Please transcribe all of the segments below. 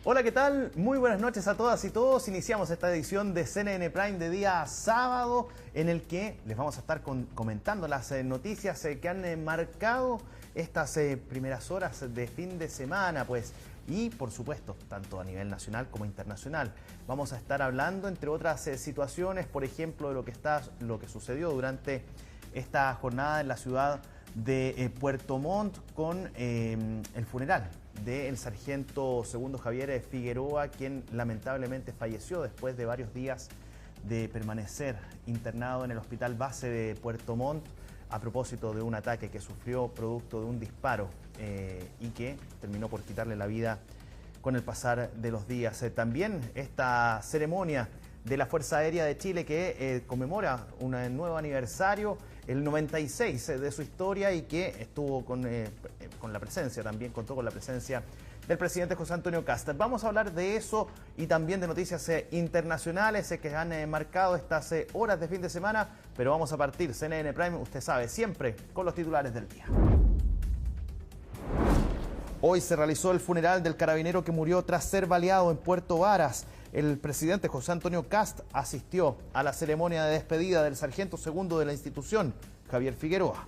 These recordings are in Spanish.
Hola, ¿qué tal? Muy buenas noches a todas y todos. Iniciamos esta edición de CNN Prime de día sábado, en el que les vamos a estar comentando las noticias que han marcado estas primeras horas de fin de semana, pues, y por supuesto, tanto a nivel nacional como internacional. Vamos a estar hablando, entre otras situaciones, por ejemplo, de lo que sucedió durante esta jornada en la ciudad de Puerto Montt con el funeral del sargento segundo Javier Figueroa, quien lamentablemente falleció después de varios días de permanecer internado en el hospital base de Puerto Montt a propósito de un ataque que sufrió producto de un disparo y que terminó por quitarle la vida con el pasar de los días. También esta ceremonia de la Fuerza Aérea de Chile que conmemora un nuevo aniversario, el 96 de su historia, y que estuvo con la presencia, también contó con la presencia del presidente José Antonio Kast. Vamos a hablar de eso y también de noticias internacionales que han marcado estas horas de fin de semana, pero vamos a partir CNN Prime, usted sabe, siempre con los titulares del día. Hoy se realizó el funeral del carabinero que murió tras ser baleado en Puerto Varas. El presidente José Antonio Kast asistió a la ceremonia de despedida del sargento segundo de la institución, Javier Figueroa.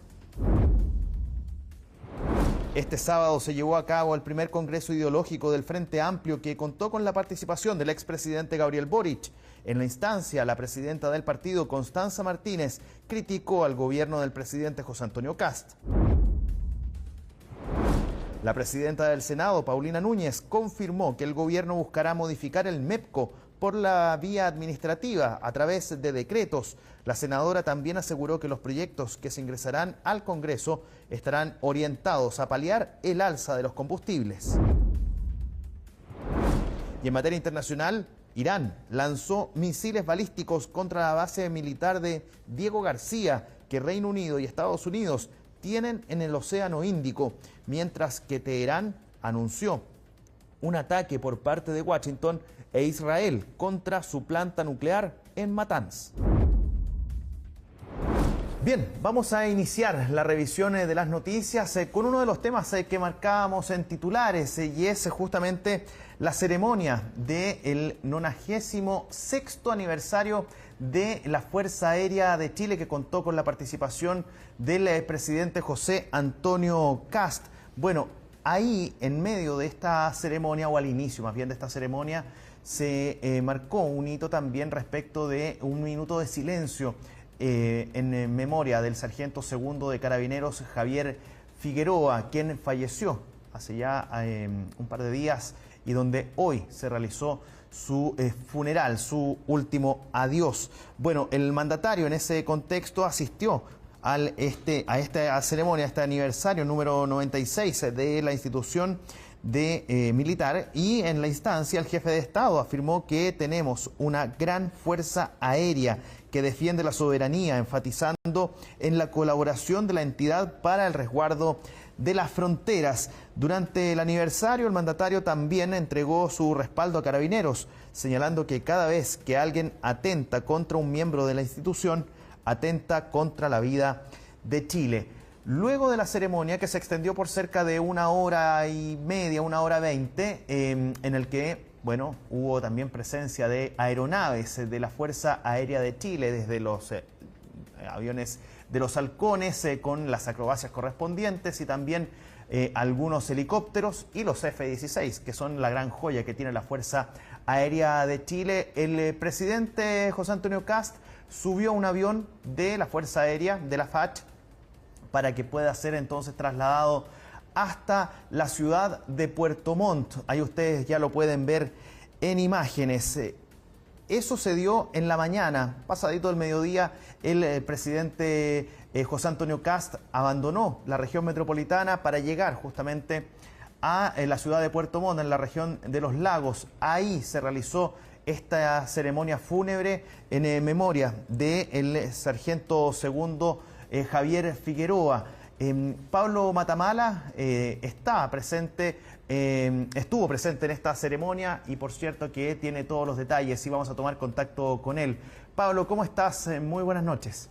Este sábado se llevó a cabo el primer congreso ideológico del Frente Amplio, que contó con la participación del expresidente Gabriel Boric. En la instancia, la presidenta del partido, Constanza Martínez, criticó al gobierno del presidente José Antonio Kast. La presidenta del Senado, Paulina Núñez, confirmó que el gobierno buscará modificar el MEPCO por la vía administrativa a través de decretos. La senadora también aseguró que los proyectos que se ingresarán al Congreso estarán orientados a paliar el alza de los combustibles. Y en materia internacional, Irán lanzó misiles balísticos contra la base militar de Diego García, que Reino Unido y Estados Unidos tienen en el Océano Índico, mientras que Teherán anunció un ataque por parte de Washington e Israel contra su planta nuclear en Natanz. Bien, vamos a iniciar la revisión de las noticias con uno de los temas que marcábamos en titulares y es justamente la ceremonia del 96º aniversario de la Fuerza Aérea de Chile, que contó con la participación del presidente José Antonio Kast. Bueno, ahí en medio de esta ceremonia, o al inicio más bien de esta ceremonia, se marcó un hito también respecto de un minuto de silencio en memoria del sargento segundo de Carabineros Javier Figueroa, quien falleció hace ya un par de días y donde hoy se realizó su funeral, su último adiós. Bueno, el mandatario en ese contexto asistió a esta ceremonia, a este aniversario número 96 de la institución militar, y en la instancia el jefe de Estado afirmó que tenemos una gran fuerza aérea que defiende la soberanía, enfatizando en la colaboración de la entidad para el resguardo de las fronteras. Durante el aniversario, el mandatario también entregó su respaldo a Carabineros, señalando que cada vez que alguien atenta contra un miembro de la institución, atenta contra la vida de Chile. Luego de la ceremonia, que se extendió por cerca de 1 hora y media, 1 hora 20, en el que, bueno, hubo también presencia de aeronaves de la Fuerza Aérea de Chile, desde los aviones de los halcones con las acrobacias correspondientes, y también algunos helicópteros y los F-16, que son la gran joya que tiene la Fuerza Aérea de Chile. El presidente José Antonio Kast subió a un avión de la Fuerza Aérea, de la FACH, para que pueda ser entonces trasladado hasta la ciudad de Puerto Montt. Ahí ustedes ya lo pueden ver en imágenes. Eso se dio en la mañana, pasadito del mediodía. El presidente José Antonio Kast abandonó la región metropolitana para llegar justamente a la ciudad de Puerto Montt, en la región de los lagos. Ahí se realizó esta ceremonia fúnebre en memoria del sargento segundo Javier Figueroa. Pablo Matamala estuvo presente en esta ceremonia y por cierto que tiene todos los detalles y vamos a tomar contacto con él. Pablo, ¿cómo estás? Muy buenas noches.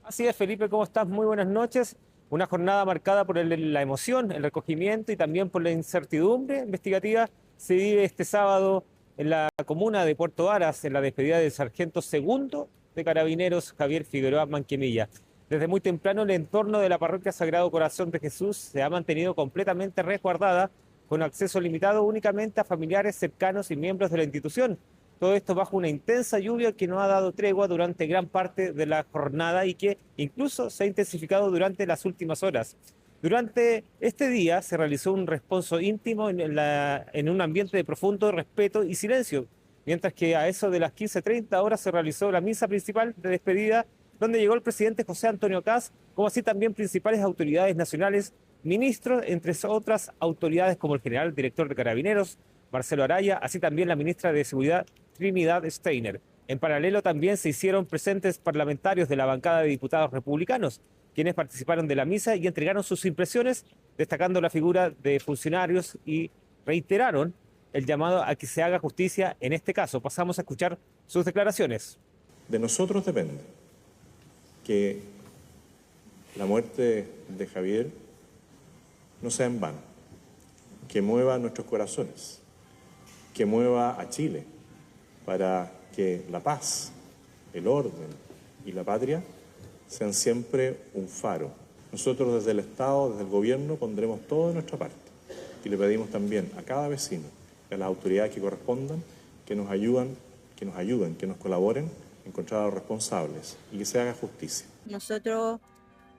Así es, Felipe, ¿cómo estás? Muy buenas noches. Una jornada marcada por la emoción, el recogimiento y también por la incertidumbre investigativa se vive este sábado en la comuna de Puerto Varas, en la despedida del sargento segundo de Carabineros, Javier Figueroa Manquemilla. Desde muy temprano el entorno de la parroquia Sagrado Corazón de Jesús se ha mantenido completamente resguardada, con acceso limitado únicamente a familiares cercanos y miembros de la institución. Todo esto bajo una intensa lluvia que no ha dado tregua durante gran parte de la jornada y que incluso se ha intensificado durante las últimas horas. Durante este día se realizó un responso íntimo en un ambiente de profundo respeto y silencio, mientras que a eso de las 15:30 horas se realizó la misa principal de despedida, donde llegó el presidente José Antonio Kast, como así también principales autoridades nacionales, ministros, entre otras autoridades como el general director de Carabineros, Marcelo Araya, así también la ministra de Seguridad, Trinidad Steiner. En paralelo también se hicieron presentes parlamentarios de la bancada de diputados republicanos, quienes participaron de la misa y entregaron sus impresiones, destacando la figura de funcionarios y reiteraron el llamado a que se haga justicia en este caso. Pasamos a escuchar sus declaraciones. De nosotros depende que la muerte de Javier no sea en vano, que mueva nuestros corazones, que mueva a Chile para que la paz, el orden y la patria sean siempre un faro. Nosotros desde el Estado, desde el Gobierno, pondremos todo de nuestra parte y le pedimos también a cada vecino y a las autoridades que correspondan que nos ayuden, que nos colaboren a encontrar a los responsables y que se haga justicia. Nosotros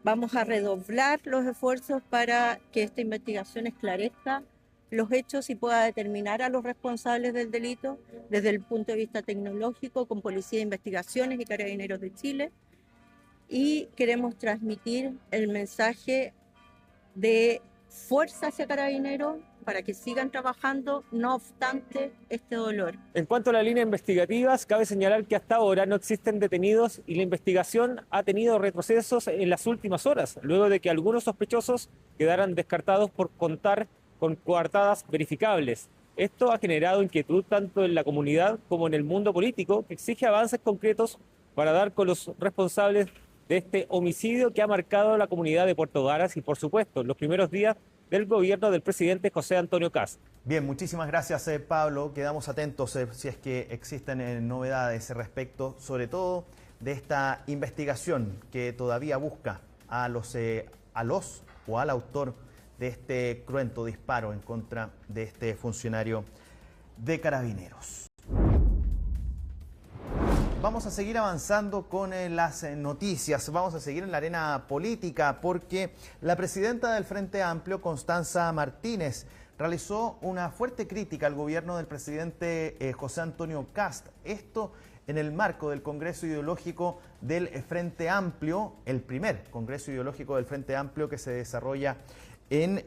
vamos a redoblar los esfuerzos para que esta investigación esclarezca los hechos y pueda determinar a los responsables del delito desde el punto de vista tecnológico, con Policía de Investigaciones y Carabineros de Chile. Y queremos transmitir el mensaje de fuerza hacia Carabineros para que sigan trabajando, no obstante este dolor. En cuanto a la línea investigativa, cabe señalar que hasta ahora no existen detenidos y la investigación ha tenido retrocesos en las últimas horas, luego de que algunos sospechosos quedaran descartados por contar con coartadas verificables. Esto ha generado inquietud tanto en la comunidad como en el mundo político, que exige avances concretos para dar con los responsables de este homicidio que ha marcado la comunidad de Puerto Varas y, por supuesto, los primeros días del gobierno del presidente José Antonio Kast. Bien, muchísimas gracias, Pablo. Quedamos atentos si es que existen novedades respecto, sobre todo, de esta investigación que todavía busca a los o al autor de este cruento disparo en contra de este funcionario de Carabineros. Vamos a seguir avanzando con las noticias, vamos a seguir en la arena política porque la presidenta del Frente Amplio, Constanza Martínez, realizó una fuerte crítica al gobierno del presidente José Antonio Kast. Esto en el marco del Congreso Ideológico del Frente Amplio, el primer Congreso Ideológico del Frente Amplio que se desarrolla en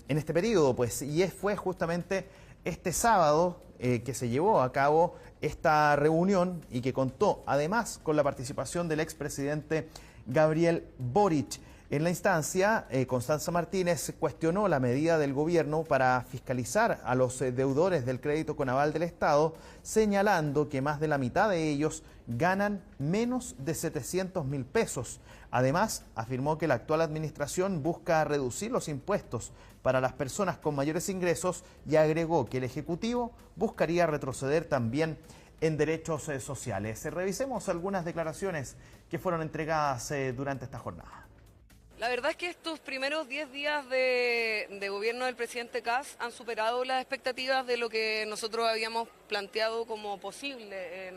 este periodo, pues, y fue justamente este sábado que se llevó a cabo esta reunión y que contó además con la participación del expresidente Gabriel Boric. En la instancia, Constanza Martínez cuestionó la medida del gobierno para fiscalizar a los deudores del crédito con aval del Estado, señalando que más de la mitad de ellos ganan menos de 700.000 pesos. Además, afirmó que la actual administración busca reducir los impuestos para las personas con mayores ingresos y agregó que el Ejecutivo buscaría retroceder también en derechos sociales. Revisemos algunas declaraciones que fueron entregadas durante esta jornada. La verdad es que estos primeros 10 días de gobierno del presidente Kast han superado las expectativas de lo que nosotros habíamos planteado como posible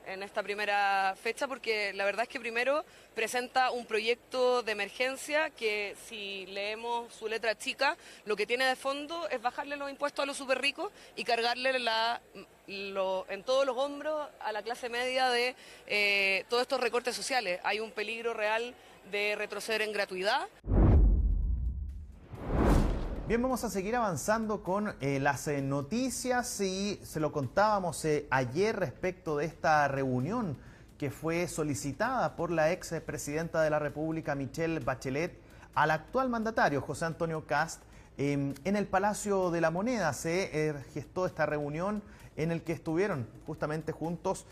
en esta primera fecha, porque la verdad es que primero presenta un proyecto de emergencia que, si leemos su letra chica, lo que tiene de fondo es bajarle los impuestos a los súper ricos y cargarle en todos los hombros a la clase media de todos estos recortes sociales. Hay un peligro real de retroceder en gratuidad. Bien, vamos a seguir avanzando con las noticias y se lo contábamos ayer respecto de esta reunión que fue solicitada por la ex presidenta de la República, Michelle Bachelet, al actual mandatario José Antonio Kast. En el Palacio de la Moneda se gestó esta reunión en el que estuvieron justamente juntos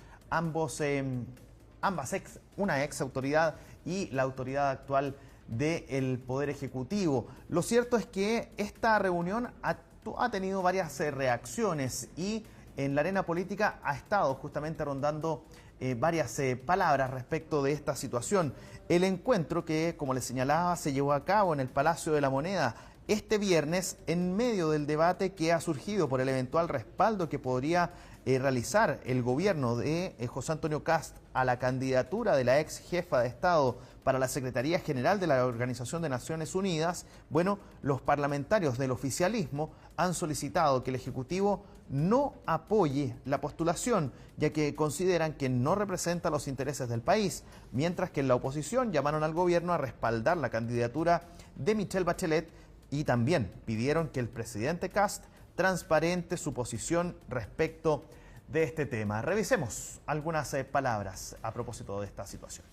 una ex autoridad y la autoridad actual del Poder Ejecutivo. Lo cierto es que esta reunión ha tenido varias reacciones y en la arena política ha estado justamente rondando varias palabras respecto de esta situación. El encuentro que, como les señalaba, se llevó a cabo en el Palacio de la Moneda este viernes en medio del debate que ha surgido por el eventual respaldo que podría realizar el gobierno de José Antonio Kast a la candidatura de la ex jefa de Estado para la Secretaría General de la Organización de Naciones Unidas. Bueno, los parlamentarios del oficialismo han solicitado que el Ejecutivo no apoye la postulación, ya que consideran que no representa los intereses del país, mientras que en la oposición llamaron al gobierno a respaldar la candidatura de Michelle Bachelet y también pidieron que el presidente Kast transparente su posición respecto de este tema. Revisemos algunas palabras a propósito de esta situación.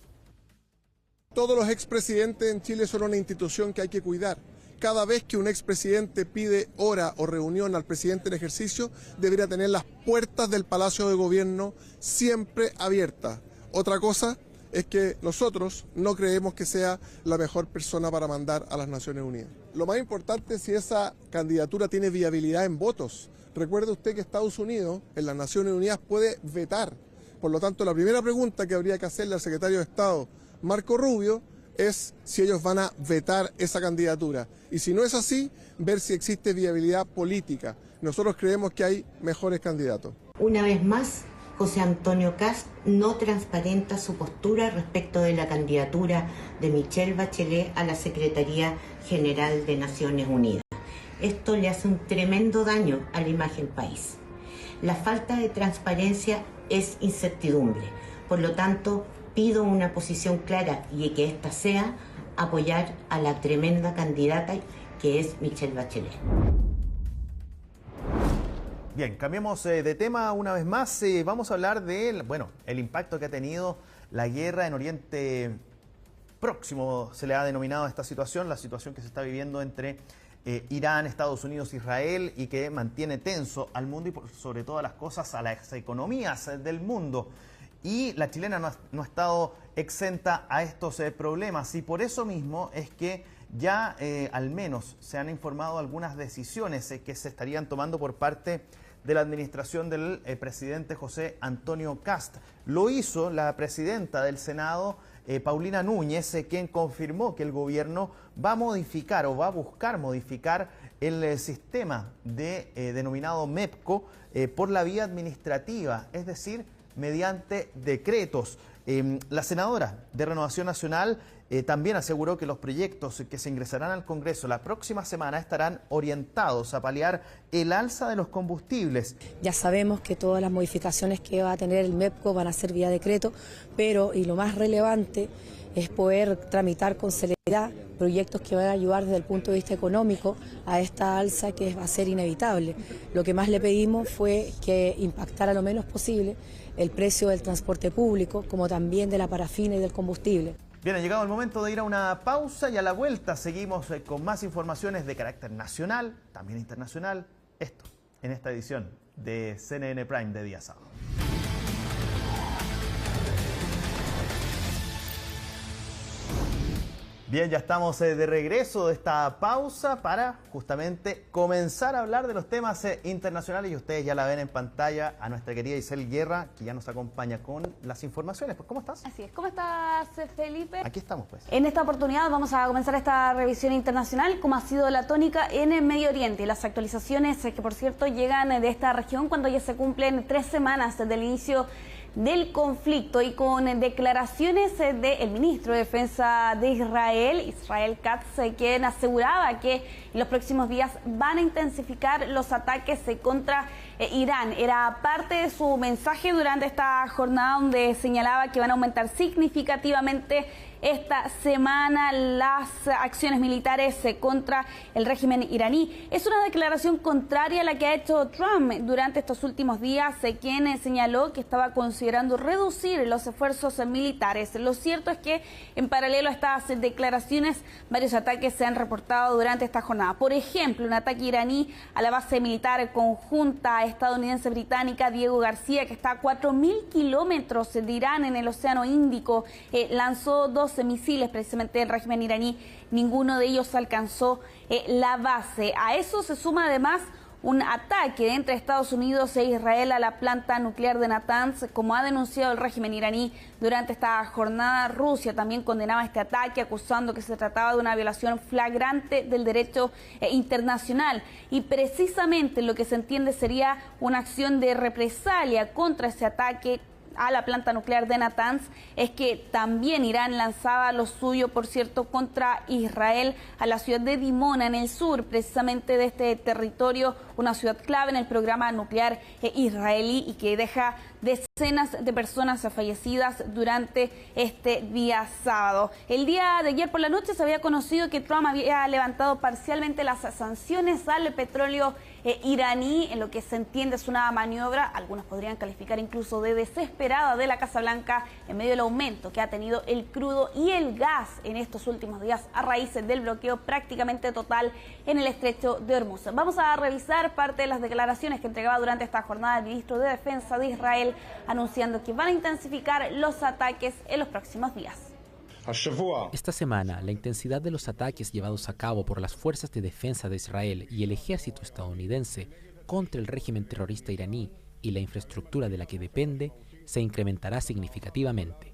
Todos los expresidentes en Chile son una institución que hay que cuidar. Cada vez que un expresidente pide hora o reunión al presidente en ejercicio, debería tener las puertas del Palacio de Gobierno siempre abiertas. Otra cosa es que nosotros no creemos que sea la mejor persona para mandar a las Naciones Unidas. Lo más importante es si esa candidatura tiene viabilidad en votos. Recuerde usted que Estados Unidos en las Naciones Unidas puede vetar. Por lo tanto, la primera pregunta que habría que hacerle al secretario de Estado, Marco Rubio, es si ellos van a vetar esa candidatura. Y si no es así, ver si existe viabilidad política. Nosotros creemos que hay mejores candidatos. Una vez más, José Antonio Kast no transparenta su postura respecto de la candidatura de Michelle Bachelet a la Secretaría General de Naciones Unidas. Esto le hace un tremendo daño a la imagen del país. La falta de transparencia es incertidumbre. Por lo tanto, pido una posición clara y que ésta sea apoyar a la tremenda candidata que es Michelle Bachelet. Bien, cambiemos de tema una vez más. Vamos a hablar del, el impacto que ha tenido la guerra en Oriente Próximo, se le ha denominado a esta situación, la situación que se está viviendo entre Irán, Estados Unidos, Israel, y que mantiene tenso al mundo y por sobre todas las cosas a las economías del mundo. Y la chilena no ha estado exenta a estos problemas y por eso mismo es que ya al menos se han informado algunas decisiones que se estarían tomando por parte de la administración del presidente José Antonio Kast. Lo hizo la presidenta del Senado, Paulina Núñez, quien confirmó que el gobierno va a modificar o va a buscar modificar el sistema denominado MEPCO por la vía administrativa, es decir, mediante decretos. La senadora de Renovación Nacional también aseguró que los proyectos que se ingresarán al Congreso la próxima semana estarán orientados a paliar el alza de los combustibles. Ya sabemos que todas las modificaciones que va a tener el MEPCO van a ser vía decreto, pero, y lo más relevante, es poder tramitar con celeridad proyectos que van a ayudar desde el punto de vista económico a esta alza que va a ser inevitable. Lo que más le pedimos fue que impactara lo menos posible el precio del transporte público, como también de la parafina y del combustible. Bien, ha llegado el momento de ir a una pausa y a la vuelta seguimos con más informaciones de carácter nacional, también internacional, esto en esta edición de CNN Prime de día sábado. Bien, ya estamos de regreso de esta pausa para justamente comenzar a hablar de los temas internacionales y ustedes ya la ven en pantalla a nuestra querida Isel Guerra, que ya nos acompaña con las informaciones. Pues, ¿cómo estás? Así es. ¿Cómo estás, Felipe? Aquí estamos, pues. En esta oportunidad vamos a comenzar esta revisión internacional, como ha sido la tónica en el Medio Oriente. Las actualizaciones que, por cierto, llegan de esta región cuando ya se cumplen 3 semanas desde el inicio del conflicto y con declaraciones del ministro de Defensa de Israel Katz, quien aseguraba que en los próximos días van a intensificar los ataques contra Irán. Era parte de su mensaje durante esta jornada donde señalaba que van a aumentar significativamente esta semana las acciones militares contra el régimen iraní. Es una declaración contraria a la que ha hecho Trump durante estos últimos días, quien señaló que estaba considerando reducir los esfuerzos militares. Lo cierto es que en paralelo a estas declaraciones, varios ataques se han reportado durante esta jornada. Por ejemplo, un ataque iraní a la base militar conjunta estadounidense-británica Diego García, que está a 4.000 kilómetros de Irán en el Océano Índico, lanzó 2 2 misiles precisamente del régimen iraní, ninguno de ellos alcanzó la base. A eso se suma además un ataque entre Estados Unidos e Israel a la planta nuclear de Natanz, como ha denunciado el régimen iraní durante esta jornada. Rusia también condenaba este ataque, acusando que se trataba de una violación flagrante del derecho internacional. Y precisamente lo que se entiende sería una acción de represalia contra ese ataque a la planta nuclear de Natanz, es que también Irán lanzaba lo suyo, por cierto, contra Israel, a la ciudad de Dimona, en el sur, precisamente de este territorio, una ciudad clave en el programa nuclear israelí y que deja decenas de personas fallecidas durante este día sábado. El día de ayer por la noche se había conocido que Trump había levantado parcialmente las sanciones al petróleo iraní, en lo que se entiende es una maniobra, algunos podrían calificar incluso de desesperada, de la Casa Blanca en medio del aumento que ha tenido el crudo y el gas en estos últimos días a raíz del bloqueo prácticamente total en el estrecho de Hormuz. Vamos a revisar parte de las declaraciones que entregaba durante esta jornada el ministro de Defensa de Israel, anunciando que van a intensificar los ataques en los próximos días. Esta semana, la intensidad de los ataques llevados a cabo por las fuerzas de defensa de Israel y el ejército estadounidense contra el régimen terrorista iraní y la infraestructura de la que depende se incrementará significativamente.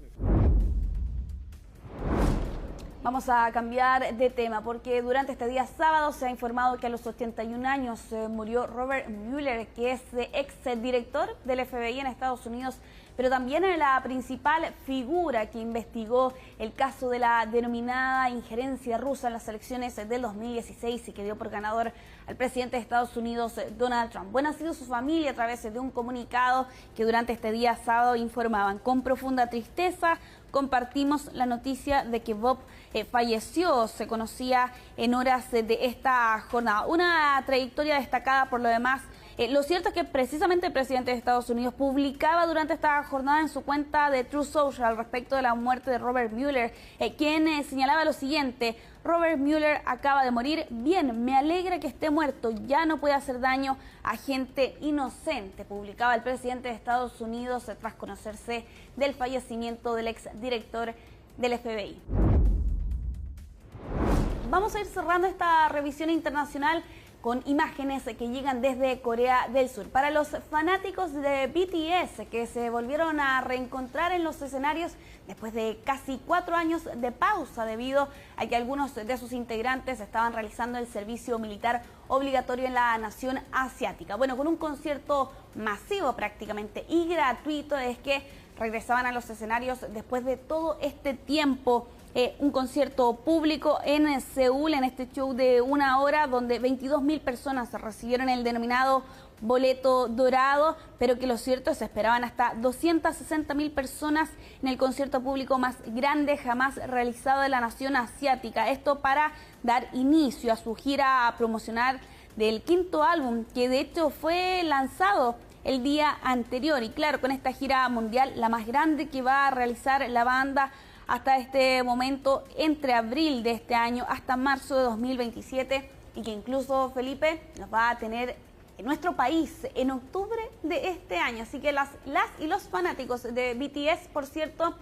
Vamos a cambiar de tema porque durante este día sábado se ha informado que a los 81 años murió Robert Mueller, que es exdirector del FBI en Estados Unidos, pero también la principal figura que investigó el caso de la denominada injerencia rusa en las elecciones del 2016 y que dio por ganador al presidente de Estados Unidos, Donald Trump. Bueno, ha sido su familia a través de un comunicado que durante este día sábado informaban: con profunda tristeza compartimos la noticia de que Bob falleció. Se conocía en horas de esta jornada. Una trayectoria destacada por lo demás. Lo cierto es que precisamente el presidente de Estados Unidos publicaba durante esta jornada en su cuenta de Truth Social respecto de la muerte de Robert Mueller, quien señalaba lo siguiente: Robert Mueller acaba de morir. Bien, me alegra que esté muerto, ya no puede hacer daño a gente inocente, publicaba el presidente de Estados Unidos tras conocerse del fallecimiento del exdirector del FBI. Vamos a ir cerrando esta revisión internacional con imágenes que llegan desde Corea del Sur. Para los fanáticos de BTS, que se volvieron a reencontrar en los escenarios después de casi 4 años de pausa, debido a que algunos de sus integrantes estaban realizando el servicio militar obligatorio en la nación asiática. Bueno, con un concierto masivo prácticamente y gratuito, es que regresaban a los escenarios después de todo este tiempo. Un concierto público en Seúl, en este show de 1 hora, donde 22.000 personas recibieron el denominado boleto dorado, pero que lo cierto es que se esperaban hasta 260.000 personas en el concierto público más grande jamás realizado de la nación asiática. Esto para dar inicio a su gira promocional del 5º álbum, que de hecho fue lanzado el día anterior. Y claro, con esta gira mundial, la más grande que va a realizar la banda hasta este momento, entre abril de este año hasta marzo de 2027, y que incluso, Felipe, nos va a tener en nuestro país en octubre de este año. Así que las y los fanáticos de BTS, por cierto,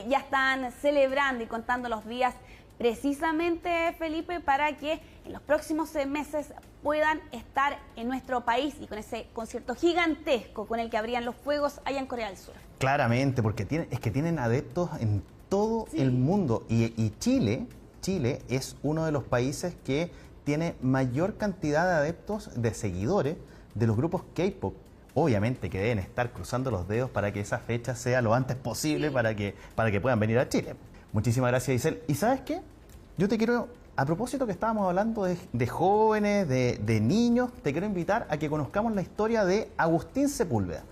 ya están celebrando y contando los días precisamente, Felipe, para que en los próximos meses puedan estar en nuestro país y con ese concierto gigantesco con el que abrían los fuegos allá en Corea del Sur. Claramente, porque tienen adeptos en todo el mundo, y Chile es uno de los países que tiene mayor cantidad de adeptos, de seguidores de los grupos K-pop. Obviamente que deben estar cruzando los dedos para que esa fecha sea lo antes posible, para que puedan venir a Chile. Muchísimas gracias, Isel. ¿Y sabes qué? Yo te quiero, a propósito que estábamos hablando de jóvenes, de niños, te quiero invitar a que conozcamos la historia de Agustín Sepúlveda.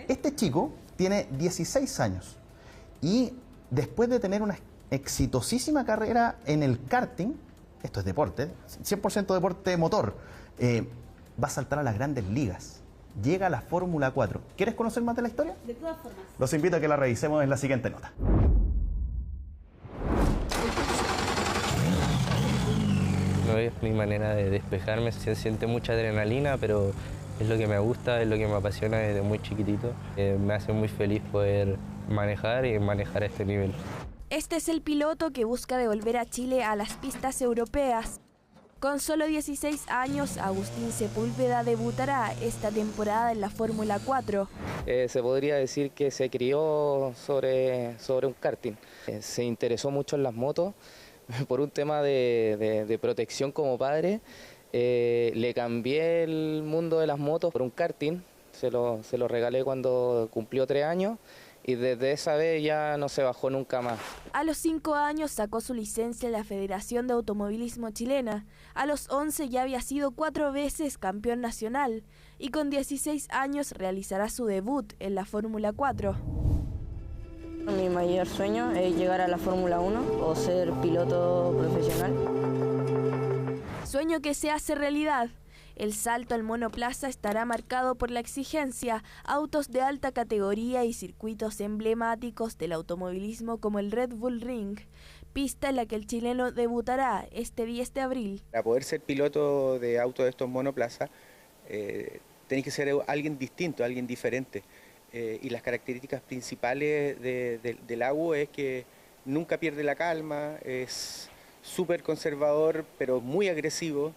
Este chico tiene 16 años y después de tener una exitosísima carrera en el karting, esto es deporte, 100% deporte motor, va a saltar a las grandes ligas. Llega a la Fórmula 4. ¿Quieres conocer más de la historia? De todas formas. Los invito a que la revisemos en la siguiente nota. No es mi manera de despejarme, se siente mucha adrenalina, pero es lo que me gusta, es lo que me apasiona desde muy chiquitito. Me hace muy feliz poder manejar y manejar a este nivel. Este es el piloto que busca devolver a Chile a las pistas europeas. Con solo 16 años, Agustín Sepúlveda debutará esta temporada en la Fórmula 4. Se podría decir que se crió sobre un karting. Se interesó mucho en las motos por un tema de protección como padre. Le cambié el mundo de las motos por un karting. Se lo regalé cuando cumplió 3 años. Y desde esa vez ya no se bajó nunca más. A los 5 años sacó su licencia en la Federación de Automovilismo Chilena. A los 11 ya había sido 4 veces campeón nacional. Y con 16 años realizará su debut en la Fórmula 4. Mi mayor sueño es llegar a la Fórmula 1 o ser piloto profesional. Sueño que se hace realidad. El salto al monoplaza estará marcado por la exigencia, autos de alta categoría y circuitos emblemáticos del automovilismo como el Red Bull Ring, pista en la que el chileno debutará este 10 de abril. Para poder ser piloto de autos de estos monoplazas, tenés que ser alguien distinto, alguien diferente. Y las características principales del AGU es que nunca pierde la calma, es súper conservador, pero muy agresivo.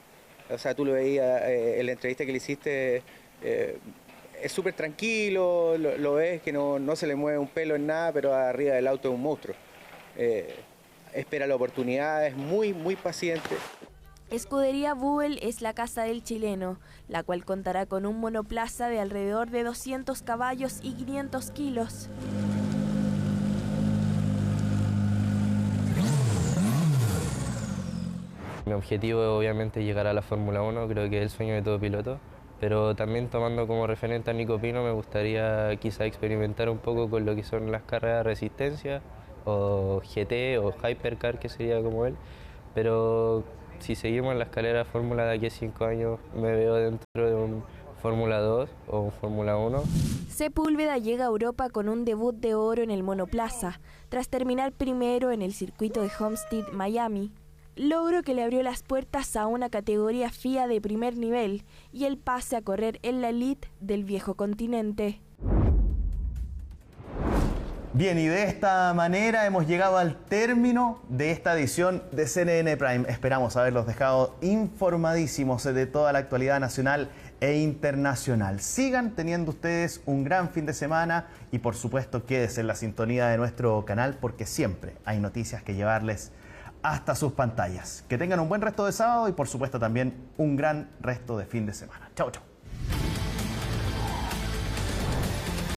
O sea, tú lo veías en la entrevista que le hiciste, es súper tranquilo, lo ves que no se le mueve un pelo en nada, pero arriba del auto es un monstruo. Espera la oportunidad, es muy, muy paciente. Escudería Buell es la casa del chileno, la cual contará con un monoplaza de alrededor de 200 caballos y 500 kilos. Mi objetivo es obviamente llegar a la Fórmula 1, creo que es el sueño de todo piloto, pero también tomando como referente a Nico Pino me gustaría quizá experimentar un poco con lo que son las carreras de resistencia, o GT o Hypercar, que sería como él, pero si seguimos en la escalera Fórmula de aquí a 5 años me veo dentro de un Fórmula 2 o un Fórmula 1. Sepúlveda llega a Europa con un debut de oro en el monoplaza, tras terminar primero en el circuito de Homestead, Miami. Logro que le abrió las puertas a una categoría FIA de primer nivel y el pase a correr en la elite del viejo continente. Bien, y de esta manera hemos llegado al término de esta edición de CNN Prime. Esperamos haberlos dejado informadísimos de toda la actualidad nacional e internacional. Sigan teniendo ustedes un gran fin de semana y por supuesto quédense en la sintonía de nuestro canal porque siempre hay noticias que llevarles hasta sus pantallas. Que tengan un buen resto de sábado y por supuesto también un gran resto de fin de semana. Chau, chau.